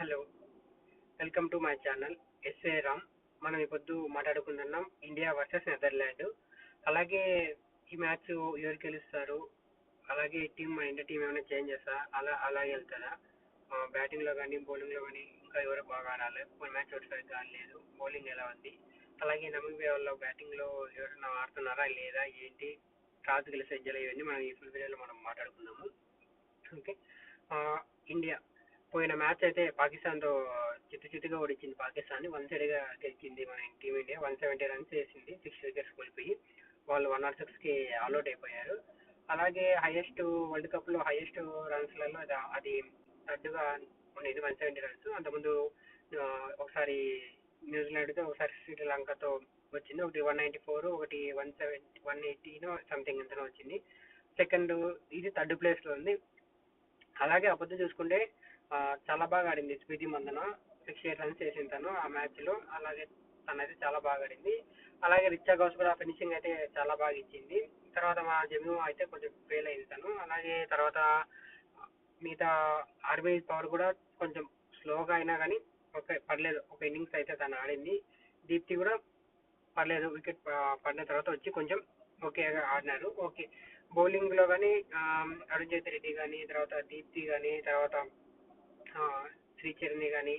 Hello, welcome to my channel SA Ram. మనం ఇప్పుడు మాట్లాడుకుంటున్నాం ఇండియా వర్సెస్ నెదర్లాండ్. అలాగే ఈ మ్యాచ్ ఎవరు గెలుస్తారు, అలాగే మన ఇండియా టీం ఏమైనా చేంజ్ చేస్తా అలాగే వెళ్తారా, బ్యాటింగ్లో కానీ బౌలింగ్లో కానీ ఇంకా ఎవరు బాగా ఆడాలి, మన మ్యాచ్ ఒకటి సరిగ్గా ఆడలేదు, బౌలింగ్ ఎలా ఉంది, అలాగే నమీబియా వాళ్ళు బ్యాటింగ్లో ఎవరైనా ఆడుతున్నారా లేదా, ఏంటి టాస్ గెలిసే ఇవన్నీ మనం ఈ ఫుల్ వీడియోలో మనం మాట్లాడుకుందాము. ఓకే. ఇండియా పోయిన మ్యాచ్ అయితే పాకిస్తాన్తో చిత్తుగా ఓడించింది. పాకిస్తాన్ 1-సైడ్గా గెలిచింది మన టీమిండియా. 170 రన్స్ వేసింది, 6 వికెట్స్ కోల్పోయి వాళ్ళు 106కి ఆల్అౌట్ అయిపోయారు. అలాగే హైయెస్ట్ వరల్డ్ కప్లో హైయెస్ట్ రన్స్లలో అది థర్డ్గా ఉండేది, 170 రన్స్. అంతకుముందు ఒకసారి న్యూజిలాండ్తో, ఒకసారి శ్రీలంకతో వచ్చింది. ఒకటి 194, ఒకటి 180 సంథింగ్ ఎంతనో వచ్చింది. సెకండ్, ఇది థర్డ్ ప్లేస్లో ఉంది. అలాగే అబద్ధం చూసుకుంటే చాలా బాగా ఆడింది స్మృతి మందన. 68 రన్స్ వేసింది తను ఆ మ్యాచ్లో. అలాగే తనైతే చాలా బాగా ఆడింది. అలాగే రిచా గౌస్ కూడా ఫినిషింగ్ అయితే చాలా బాగా ఇచ్చింది. తర్వాత మా జమ్ము అయితే కొంచెం ఫెయిల్ అయింది తను. అలాగే తర్వాత మిగతా ఆర్మీ పవర్ కూడా కొంచెం స్లోగా అయినా కానీ ఓకే పర్లేదు, ఒక ఇన్నింగ్స్ అయితే తను ఆడింది. దీప్తి కూడా పర్లేదు, వికెట్ పడిన తర్వాత వచ్చి కొంచెం ఓకేగా ఆడినారు. ఓకే, బౌలింగ్లో కానీ అరుణ్ జైతి రెడ్డి కానీ, తర్వాత దీప్తి కానీ, తర్వాత శ్రీచరణి కానీ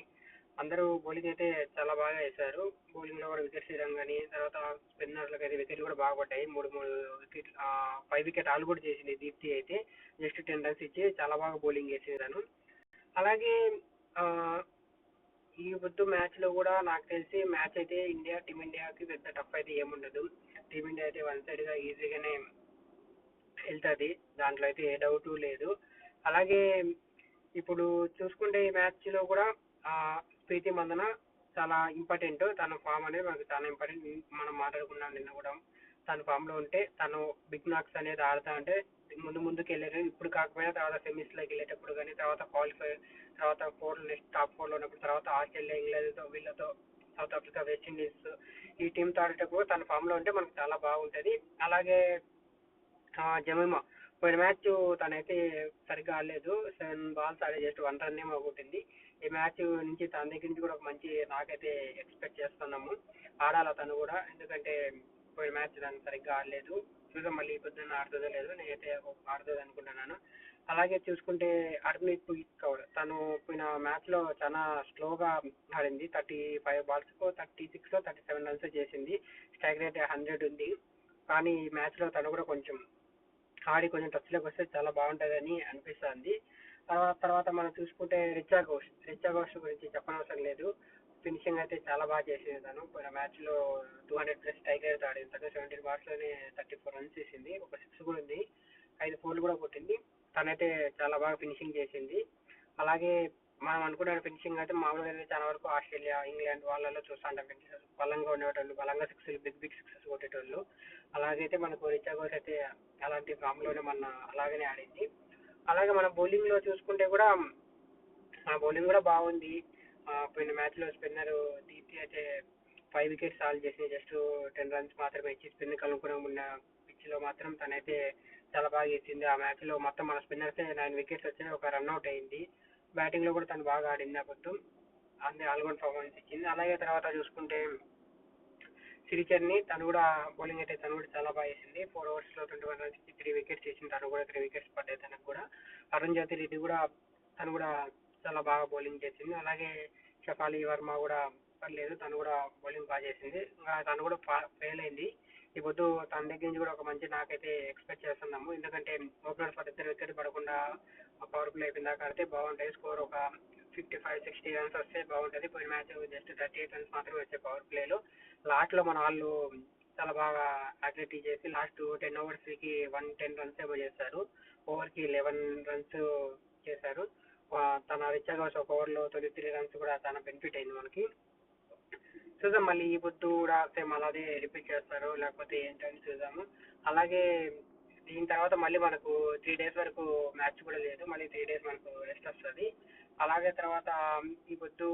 అందరూ బౌలింగ్ అయితే చాలా బాగా వేశారు. బౌలింగ్లో కూడా వికెట్ శ్రీరంగ్ కానీ, తర్వాత స్పిన్నర్లకు అయితే వికెట్లు కూడా బాగా పడ్డాయి. మూడు వికెట్ 5 వికెట్ ఆల్ కూడా చేసింది దీప్తి అయితే. జస్ట్ 10 రన్స్ ఇచ్చి చాలా బాగా బౌలింగ్ వేసింది తను. అలాగే ఈ పొద్దు మ్యాచ్లో కూడా నాకు తెలిసి మ్యాచ్ అయితే టీమిండియాకి పెద్ద టఫ్ అయితే ఏముండదు. టీమిండియా అయితే 1-సైడ్గా ఈజీగానే వెళ్తుంది, దాంట్లో అయితే ఏ డౌట్ లేదు. అలాగే ఇప్పుడు చూసుకుంటే ఈ మ్యాచ్లో కూడా ప్రీతి మందన చాలా ఇంపార్టెంట్. తన ఫామ్ అనేది మనకు చాలా ఇంపార్టెంట్. మనం మాట్లాడుకున్నాం నిన్న కూడా, తన ఫామ్లో ఉంటే తను బిగ్ నాక్స్ అనేది ఆడుతా అంటే ముందుకు వెళ్ళారు. ఇప్పుడు కాకపోయినా తర్వాత సెమీస్లోకి వెళ్ళేటప్పుడు కానీ, తర్వాత క్వాలిఫై, తర్వాత నెక్స్ట్ టాప్ 4లో ఉన్నప్పుడు, తర్వాత ఆస్ట్రేలియా, ఇంగ్లాండ్తో, వీళ్ళతో, సౌత్ ఆఫ్రికా, వెస్టిండీస్ ఈ టీంతో ఆడేటప్పుడు తన ఫామ్లో ఉంటే మనకు చాలా బాగుంటుంది. అలాగే జమీమా పోయిన మ్యాచ్ తనైతే సరిగ్గా ఆడలేదు. 7 balls ఆడే జస్ట్ 1 run ఏమో కొట్టింది. ఈ మ్యాచ్ నుంచి తన దగ్గర నుంచి కూడా ఒక మంచి నాకైతే ఎక్స్పెక్ట్ చేస్తున్నాము. ఆడాల తను కూడా, ఎందుకంటే పోయిన మ్యాచ్ తను సరిగ్గా ఆడలేదు. చూద్దాం మళ్ళీ పొద్దున్న ఆడుతుందో లేదో, నేనైతే ఆడుతుంది అనుకుంటున్నాను. అలాగే చూసుకుంటే హర్మన్ప్రీత్ కౌర్ తను పోయిన మ్యాచ్లో చాలా స్లోగా ఆడింది. 35 balls 36 37 runs చేసింది. స్ట్రైక్ రేట్ 100 ఉంది. కానీ ఈ మ్యాచ్లో తను కూడా కొంచెం ఆడి కొంచెం టచ్లోకి వస్తే చాలా బాగుంటుందని అనిపిస్తుంది. తర్వాత మనం చూసుకుంటే రిచా ఘోష్ గురించి చెప్పనవసరం లేదు. ఫినిషింగ్ అయితే చాలా బాగా చేసింది తను. పోయిన మ్యాచ్లో 200+ స్ట్రైక్ రేట్ ఆడింది తను. 17 balls-లోనే 34 runs చేసింది. ఒక 6 కూడా ఉంది, 5 4 కూడా కొట్టింది. తనైతే చాలా బాగా ఫినిషింగ్ చేసింది. అలాగే మనం అనుకున్న ఫినిషింగ్ అయితే మామూలుగా అయితే చాలా వరకు ఆస్ట్రేలియా, ఇంగ్లాండ్ వాళ్ళలో చూస్తుంటాం, బలంగా ఉండేటోళ్ళు, బలంగా బిగ్ సిక్సెస్ కొట్టేటోళ్ళు. అలాగైతే మనకు రిచా ఘోష్ అయితే అలాంటి ఫామ్లోనే మన అలాగనే ఆడింది. అలాగే మన బౌలింగ్లో చూసుకుంటే కూడా బౌలింగ్ కూడా బాగుంది. పోయిన మ్యాచ్లో స్పిన్నర్ దీప్తి అయితే 5 వికెట్స్ సాల్వ్ చేసి జస్ట్ 10 runs మాత్రమే ఇచ్చి, స్పిన్కి అనుగుణంగా ఉన్న పిచ్లో మాత్రం తనైతే చాలా బాగా ఇచ్చింది. ఆ మ్యాచ్లో మొత్తం మన స్పిన్నర్స్ 9 వికెట్స్ వచ్చాయి, ఒక రన్అట్ అయింది. బ్యాటింగ్లో కూడా తను బాగా ఆడింది. ఆ పొద్దు అన్ని ఆల్రౌండ్ పర్ఫార్మెన్స్ ఇచ్చింది. అలాగే తర్వాత చూసుకుంటే శ్రీచరణి తను కూడా బౌలింగ్ అయితే తను కూడా చాలా బాగా వేసింది. 4 overs-లో 21 runs ఇచ్చి 3 వికెట్స్ వేసింది. తను కూడా 3 వికెట్స్ పడ్డాయి తనకు కూడా. అరుణ్ జ్యోతి రెడ్డి కూడా తను కూడా చాలా బాగా బౌలింగ్ చేసింది. అలాగే షఫాలి వర్మ కూడా పర్లేదు, తను కూడా బౌలింగ్ బాగా చేసింది. ఇంకా తను కూడా ఫెయిల్ అయింది. ఈ పొద్దు తన దగ్గర నుంచి కూడా ఒక మంచి నాకైతే ఎక్స్పెక్ట్ చేస్తున్నాము. ఎందుకంటే ఓపెనర్స్ వాళ్ళ 2 వికెట్ పడకుండా పవర్ ప్లే అయిపోయిన దాకా ఆడితే బాగుంటుంది. స్కోర్ ఒక 55-60 runs వస్తే బాగుంటుంది. పోయిన మ్యాచ్ జస్ట్ 38 runs మాత్రమే వచ్చాయి పవర్ ప్లేలో. లాస్ట్లో మన వాళ్ళు చాలా బాగా యాక్టివిటీ చేసి లాస్ట్ 10 overs-కి 110 runs ఏమో చేశారు. ఓవర్కి 11 runs చేశారు. తన రిచా ఘోష్ ఒక ఓవర్లో 23 runs కూడా చాలా బెనిఫిట్ అయింది మనకి. చూద్దాం మళ్ళీ ఈ పొద్దు కూడా సేమ్ అలాగే రిపీట్ చేస్తారు లేకపోతే ఏంటని చూద్దాము. అలాగే దీని తర్వాత మళ్ళీ మనకు 3 days వరకు మ్యాచ్ కూడా లేదు. మళ్ళీ 3 days మనకు రెస్ట్ వస్తుంది. అలాగే తర్వాత ఈ పొద్దు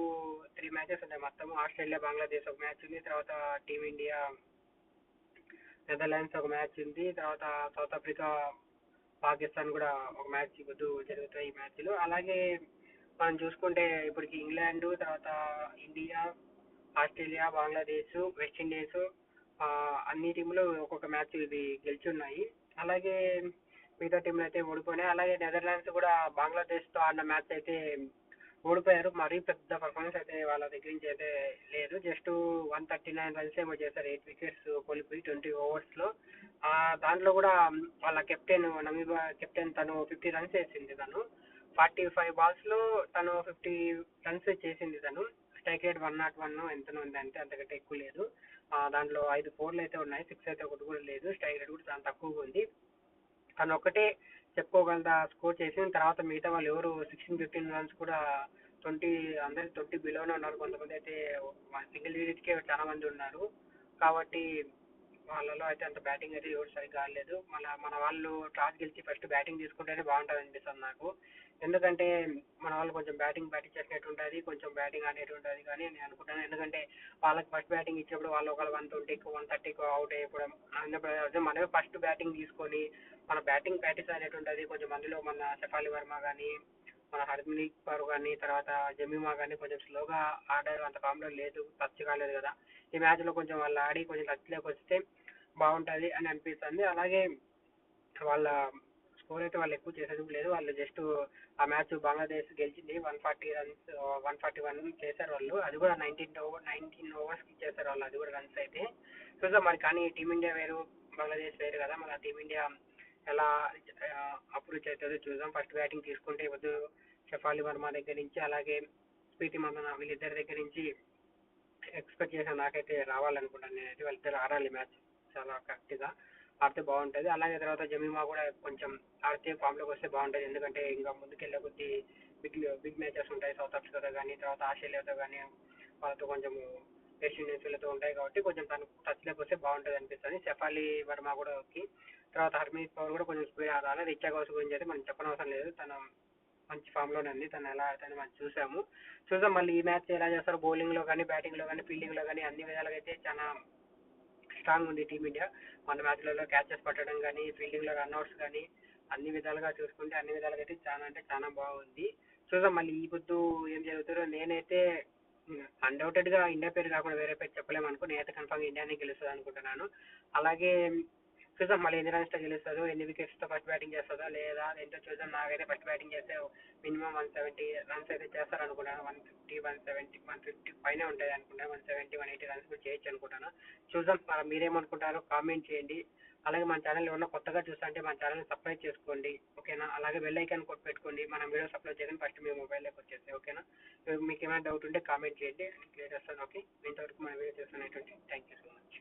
3 matches ఉన్నాయి మొత్తం. ఆస్ట్రేలియా, బంగ్లాదేశ్ ఒక మ్యాచ్ ఉంది, తర్వాత టీమిండియా, నెదర్లాండ్స్ ఒక మ్యాచ్ ఉంది, తర్వాత సౌత్ ఆఫ్రికా, పాకిస్తాన్ కూడా ఒక మ్యాచ్ ఈ పొద్దు జరుగుతాయి ఈ మ్యాచ్లు. అలాగే మనం చూసుకుంటే ఇప్పటికి ఇంగ్లాండ్, తర్వాత ఇండియా, ఆస్ట్రేలియా, బంగ్లాదేశ్, వెస్టిండీస్ అన్ని టీంలు ఒక్కొక్క మ్యాచ్ ఇది గెలిచున్నాయి. అలాగే మిగతా టీంలు అయితే ఓడిపోయినాయి. అలాగే నెదర్లాండ్స్ కూడా బంగ్లాదేశ్తో ఆడిన మ్యాచ్ అయితే ఓడిపోయారు. మరీ పెద్ద పర్ఫార్మెన్స్ అయితే వాళ్ళ దగ్గర నుంచి అయితే లేదు. జస్ట్ 139 రన్స్ ఏమో చేశారు, 8 వికెట్స్ కోల్పోయి 20 ఓవర్స్లో. దాంట్లో కూడా వాళ్ళ కెప్టెన్, నమీబియా కెప్టెన్, తను 50 రన్స్ వేసింది. తను 45 బాల్స్లో తను 50 రన్స్ చేసింది. తను స్ట్రైక్ రేట్ 101 ఎంతనో ఉంది, అంటే అంతకంటే ఎక్కువ లేదు. దాంట్లో 5 4లు అయితే ఉన్నాయి, 6 అయితే ఒకటి కూడా లేదు. స్ట్రైక్ రేట్ కూడా చాలా తక్కువగా ఉంది. తను ఒక్కటే చెప్పుకోగలదా స్కోర్ చేసిన తర్వాత మిగతా వాళ్ళు ఎవరు 16-15 రన్స్ కూడా 20, అందరు 20 బిలోనే ఉన్నారు. కొంతమంది అయితే సింగిల్ డిజిట్కే చాలా మంది ఉన్నారు. కాబట్టి వాళ్ళలో అయితే అంత బ్యాటింగ్ అయితే ఎవరు సరిగ్గా ఆడలేదు. మన వాళ్ళు టాస్ గెలిచి ఫస్ట్ బ్యాటింగ్ తీసుకుంటేనే బాగుంటుంది అనిపిస్తుంది నాకు. ఎందుకంటే మన వాళ్ళు కొంచెం బ్యాటింగ్ చేసినట్టు ఉంటుంది, కొంచెం బ్యాటింగ్ ఆడేట్టు ఉంటుంది కానీ నేను అనుకుంటాను. ఎందుకంటే వాళ్ళకి ఫస్ట్ బ్యాటింగ్ ఇచ్చినప్పుడు వాళ్ళు ఒకళ్ళు 120కి 130కి అవుట్ అయిపోవడం అన్నప్పుడు మనమే ఫస్ట్ బ్యాటింగ్ తీసుకొని మన బ్యాటింగ్ ప్రాక్టీస్ అనేటు ఉంటుంది. కొంచెం అందులో మన షఫాలి వర్మ కానీ, మన హర్మన్ప్రీత్ కౌర్ కానీ, తర్వాత జమీమా కానీ కొంచెం స్లోగా ఆడారు, అంత ఫామ్లో లేదు, టచ్ కాలేదు కదా. ఈ మ్యాచ్లో కొంచెం వాళ్ళు ఆడి కొంచెం టచ్లోకి వస్తే బాగుంటుంది అని అనిపిస్తుంది. అలాగే వాళ్ళ స్కోర్ అయితే వాళ్ళు ఎక్కువ చేసేది లేదు. వాళ్ళు జస్ట్ ఆ మ్యాచ్ బంగ్లాదేశ్ గెలిచింది 140 రన్స్, 141 చేశారు వాళ్ళు. అది కూడా 19 ఓవర్స్కి చేశారు వాళ్ళు, అది కూడా రన్స్ అయితే. చూద్దాం మరి. కానీ టీమిండియా వేరు, బంగ్లాదేశ్ వేరు కదా. మన టీమిండియా ఎలా అప్రోచ్ అవుతుందో చూద్దాం. ఫస్ట్ బ్యాటింగ్ తీసుకుంటే వద్దు షఫాలి వర్మ దగ్గర నుంచి, అలాగే ప్రీతి మందన, వీళ్ళిద్దరి దగ్గర నుంచి ఎక్స్పెక్ట్ చేసాను. నాకైతే రావాలనుకుంటాను నేనైతే. వాళ్ళిద్దరు ఆడాలి మ్యాచ్ చాలా కరెక్ట్గా ఆడితే బాగుంటుంది. అలాగే తర్వాత జమీమా కూడా కొంచెం ఆడితే ఫామ్లోకి వస్తే బాగుంటుంది. ఎందుకంటే ఇంకా ముందుకెళ్ళే కొద్దీ బిగ్ మ్యాచెస్ ఉంటాయి, సౌత్ ఆఫ్రికాతో కానీ, తర్వాత ఆస్ట్రేలియాతో కానీ, వాళ్ళతో కొంచెం వెస్ట్ ఇండీస్లతో ఉంటాయి. కాబట్టి కొంచెం తను టచ్లోకి వస్తే బాగుంటుంది అనిపిస్తుంది. షఫాలి వర్మ కూడా ఓకే. తర్వాత హర్మన్ప్రీత్ కౌర్ కూడా కొంచెం స్పీడ్ ఆడాలి. రిచా గౌస్ గురించి అయితే మనం చెప్పనవసరం లేదు, తను మంచి ఫామ్లోనే ఉంది. తను ఎలా ఆడుతుందని మనం చూసాం. మళ్ళీ ఈ మ్యాచ్ ఎలా చేస్తారు, బౌలింగ్లో కానీ, బ్యాటింగ్లో కానీ, ఫీల్డింగ్లో కానీ అన్ని విధాలుగా అయితే చాలా స్ట్రాంగ్ ఉంది టీమిండియా. మన మ్యాచ్లలో క్యాచెస్ పట్టడం కానీ, ఫీల్డింగ్లో రన్అట్స్ కానీ, అన్ని విధాలుగా చూసుకుంటే అన్ని విధాలుగా అయితే చాలా అంటే చాలా బాగుంది. చూద్దాం మళ్ళీ ఈ పొద్దు ఏం జరుగుతుందో. నేనైతే అన్డౌటెడ్గా ఇండియా పేరు కాకుండా వేరే పేరు చెప్పలేము అనుకో. నేనైతే కన్ఫర్మ్ ఇండియానే గెలుస్తుంది అనుకుంటున్నాను. అలాగే చూద్దాం మళ్ళీ ఎన్ని రన్స్తో గెలుస్తుందో, ఎన్ని వికెట్స్తో ఫస్ట్ బ్యాటింగ్ చేస్తుందో లేదా ఏంటో చూద్దాం. నాకైతే ఫస్ట్ బ్యాటింగ్ చేస్తే మినిమం 170 రన్స్ అయితే చేస్తారు అనుకుంటాను. 150, 170, 150 పైన ఉంటాయి అనుకుంటాను. 170, 180 రన్స్ కూడా చేయొచ్చు అనుకుంటాను. చూద్దాం. మీరేమనుకుంటారో కామెంట్ చేయండి. అలాగే మన ఛానల్ ఏమన్నా కొత్తగా చూస్తుంటే మన ఛానల్ సబ్స్క్రైబ్ చేసుకోండి, ఓకేనా. అలాగే బెల్ ఐకాన్ కొట్టి పెట్టుకోండి, మనం వీడియోస్ అప్లోడ్ చేయడం ఫస్ట్ మీ మొబైల్లోకి వచ్చేస్తాయి, ఓకేనా. మీకు ఏమైనా డౌట్ ఉంటే కామెంట్ చేయండి, క్లియర్ చేస్తాను. ఓకే, ఇంతవరకు మన వీడియో చూస్తున్నటువంటి థ్యాంక్ యూ సో మచ్.